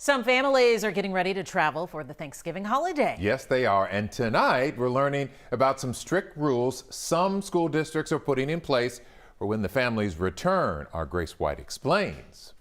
Some families are getting ready to travel for the Thanksgiving holiday. Yes, they are. And tonight, we're learning about some strict rules some school districts are putting in place for when the families return. Our Grace White explains.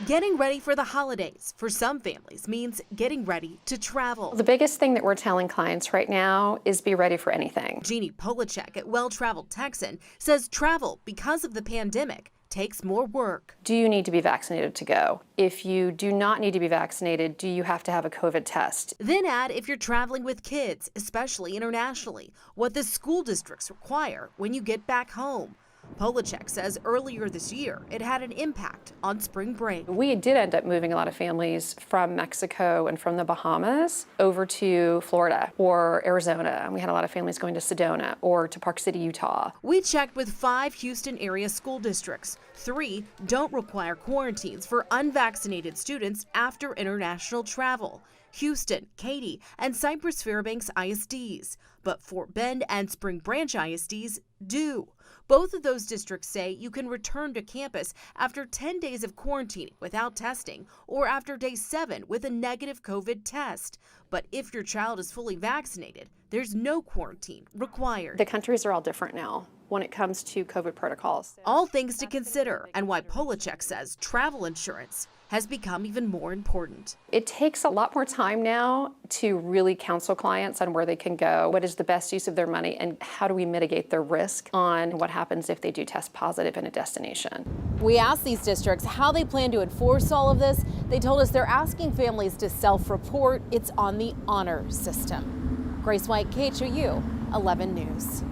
Getting ready for the holidays for some families means getting ready to travel. The biggest thing that we're telling clients right now is be ready for anything. Jeannie Polachek at Well Traveled Texan says travel, because of the pandemic, takes more work. Do you need to be vaccinated to go? If you do not need to be vaccinated, do you have to have a COVID test? Then add if you're traveling with kids, especially internationally, what the school districts require when you get back home. Polachek says earlier this year it had an impact on spring break. We did end up moving a lot of families from Mexico and from the Bahamas over to Florida or Arizona. We had a lot of families going to Sedona or to Park City, Utah. We checked with 5 Houston area school districts. 3 don't require quarantines for unvaccinated students after international travel: Houston, Katy, and Cypress Fairbanks ISDs. But Fort Bend and Spring Branch ISDs do. Both of those districts say you can return to campus after 10 days of quarantining without testing or after day 7 with a negative COVID test. But if your child is fully vaccinated, there's no quarantine required. The countries are all different now when it comes to COVID protocols. All things to consider, and why Polachek says travel insurance has become even more important. It takes a lot more time now to really counsel clients on where they can go, what is the best use of their money, and how do we mitigate their risk on what happens if they do test positive in a destination. We asked these districts how they plan to enforce all of this. They told us they're asking families to self-report. It's on the honor system. Grace White, KHOU 11 News.